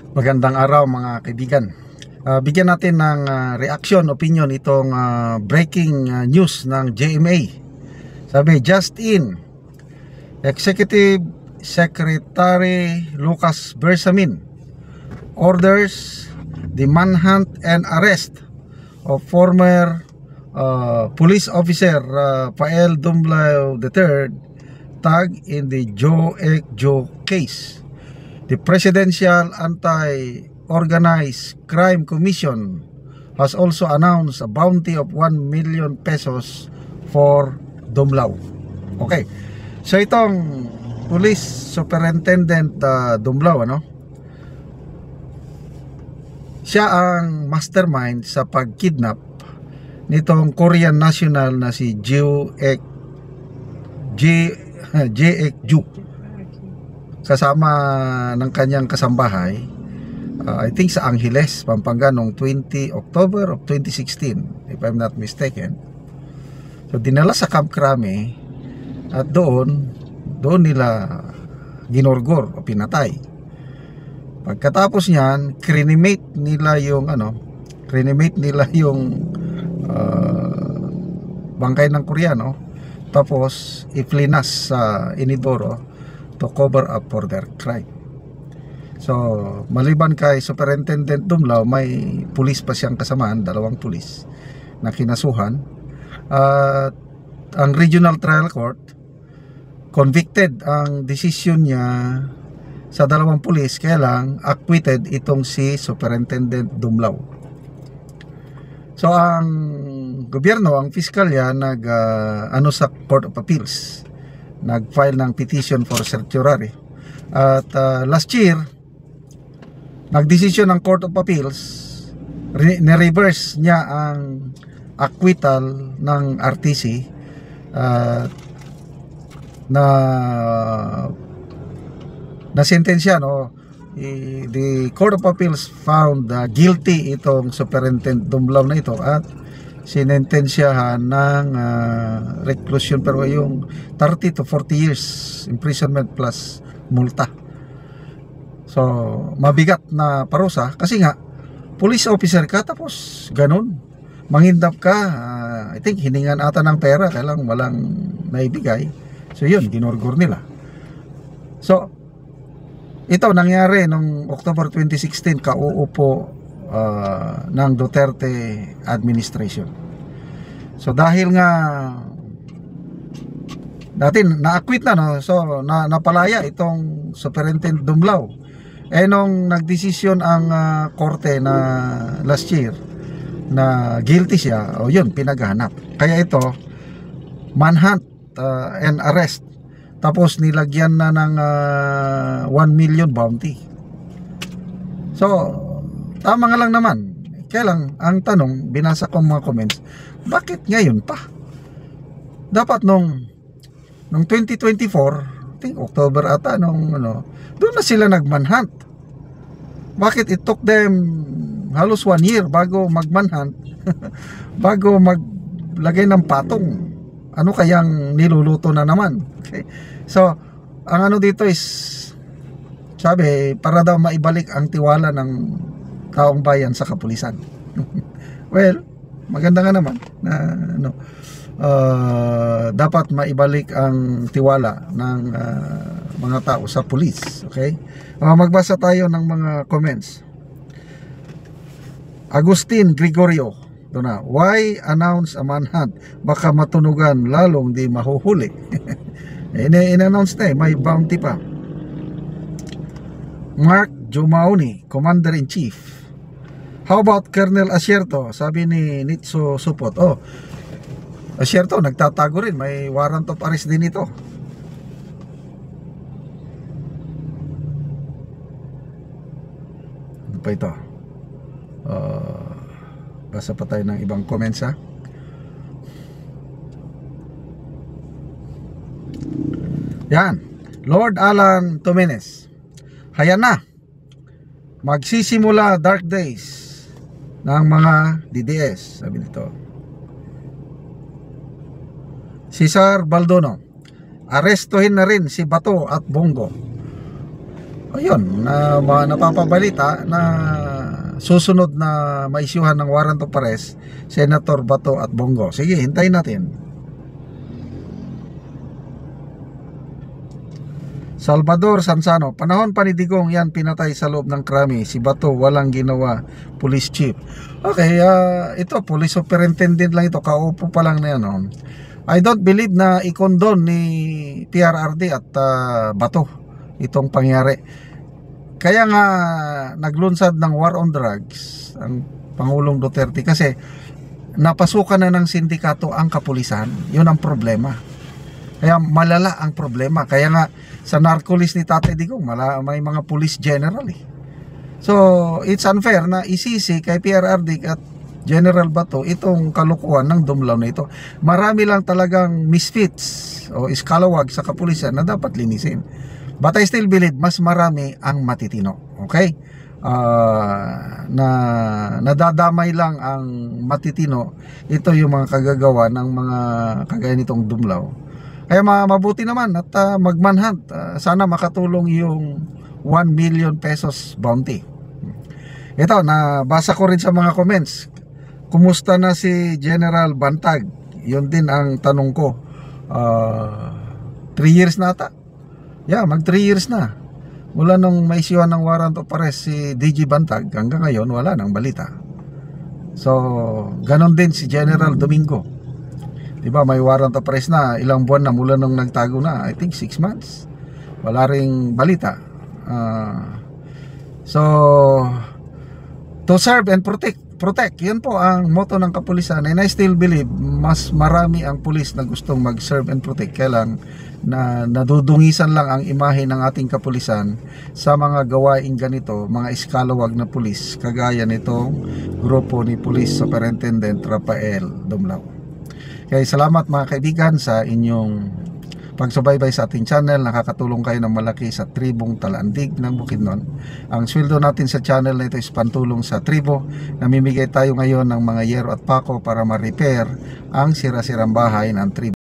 Magandang araw mga kaibigan. Bigyan natin ng reaction, opinion itong breaking news ng GMA. Sabi, just in, Executive Secretary Lucas Bersamin orders the manhunt and arrest of former police officer Pael Dumlao III tag in the Joe Ek Jo case. The Presidential Anti-Organized Crime Commission has also announced a bounty of 1 million pesos for Dumlao. Okay. So itong Police Superintendent Dumlao, siya ang mastermind sa pagkidnap nitong Korean national na si Jae Ek Jo. Kasama ng kanyang kasambahay, I think sa Angeles, Pampanga noong 20 October of 2016 if I'm not mistaken. So dinala sa Camp Crame at doon nila ginorgor o pinatay. Pagkatapos niyan, cremate nila yung bangkay ng Koreano, tapos iflinas sa inidoro to cover up for their crime. So maliban kay Superintendent Dumlao, may pulis pa siyang kasamaan, 2 pulis na kinasuhan. At ang Regional Trial Court convicted ang decision niya sa 2 pulis, kaya lang acquitted itong si Superintendent Dumlao. So ang gobyerno, ang piskalya sa Court of Appeals, nag-file ng petition for certiorari. At last year, nag-decision ng Court of Appeals, ni-reverse niya ang acquittal ng RTC na sentensya, the Court of Appeals found guilty itong Superintendent Dumlao na ito at sinentensyahan ng reclusion, pero yung 30 to 40 years imprisonment plus multa. So mabigat na parusa kasi nga police officer ka, tapos ganun manghindap ka. I think hiningan ata ng pera, kaya lang walang naibigay. So yun, ginorgor nila. So ito nangyari noong October 2016, kauupo ng Duterte administration. So dahil nga na-acquit na, so napalaya itong Superintendent Dumlao. Nung nagdesisyon ang korte na last year na guilty siya, yun, pinaghanap. Kaya ito, manhunt and arrest, tapos nilagyan na ng 1 million bounty. So tama nga lang naman. Kaya lang, ang tanong, binasa ko mga comments, bakit ngayon pa? Dapat nung 2024, I think October ata, doon na sila nagmanhunt. Bakit it took them halos 1 year bago magmanhunt, bago maglagay ng patong? Ano kayang niluluto na naman? Okay. So, ang dito is, sabi, para daw maibalik ang tiwala ng taong bayan sa kapulisan. Well, maganda nga naman na dapat maibalik ang tiwala ng mga tao sa pulis. Okay? Magbasa tayo ng mga comments. Agustin Gregorio, why announce a manhunt? Baka matunugan, lalong di mahuhuli. In-announce na may bounty pa. Mark Jumauni, Commander-in-Chief. How about Colonel Asierto? Sabi ni Nitso Supot. Asierto, nagtatago rin. May warrant of arrest din ito. Ano pa ito? Basa pa tayo ng ibang comments, ha? Yan. Lord Alan Tomenes. Haya na. Magsisimula dark days ng mga DDS, sabi nito. Cesar Baldono, arestuhin na rin si Bato at Bongo. ayun, napapabalita na susunod na maisyuhan ng warrant of arrest Senator Bato at Bongo. Sige, hintayin natin. Salvador Sansano, panahon pa ni Digong yan pinatay sa loob ng krami. Si Bato walang ginawa, police chief. Okay, ito police superintendent lang ito, kaupo pa lang na yan. I don't believe na i-condone ni PRRD at Bato itong pangyari. Kaya nga naglunsad ng war on drugs ang Pangulong Duterte kasi napasukan na ng sindikato ang kapulisan. Yun ang problema. Kaya malala ang problema. Kaya nga sa narco-list ni Tatay Digong may mga police general eh. So it's unfair na isisi kay PRRD at General Bato itong kalukuhan ng dumlaw na ito. Marami lang talagang misfits o iskalawag sa kapulisan na dapat linisin. But I still believe mas marami ang matitino. Okay? Na nadadamay lang ang matitino. Ito yung mga kagagawa ng mga kagaya nitong dumlaw. Kaya mabuti naman at magmanhunt. Sana makatulong yung 1 million pesos bounty. Ito, nabasa ko rin sa mga comments. Kumusta na si General Bantag? Yun din ang tanong ko. 3 years na ata. Yeah, mag 3 years na. Mula nung may siwan ng warrant of arrest si DG Bantag, hanggang ngayon wala nang balita. So, ganon din si General Domingo. Diba, may warrant of arrest na ilang buwan na mula nung nagtago na. I think 6 months. Wala ring balita. So, to serve and protect. Yun po ang motto ng kapulisan. And I still believe mas marami ang pulis na gustong mag-serve and protect. Kaya lang na nadudungisan lang ang imahe ng ating kapulisan sa mga gawain ganito, mga iskalawag na pulis, kagaya nitong grupo ni Police Superintendent Rafael Dumlao. Kaya salamat mga kaibigan sa inyong pagsubaybay sa ating channel. Nakakatulong kayo ng malaki sa tribong Talandig ng Bukidnon. Ang sweldo natin sa channel na ito is pantulong sa tribo. Namimigay tayo ngayon ng mga yero at pako para ma-repair ang sira-sirang bahay ng tribo.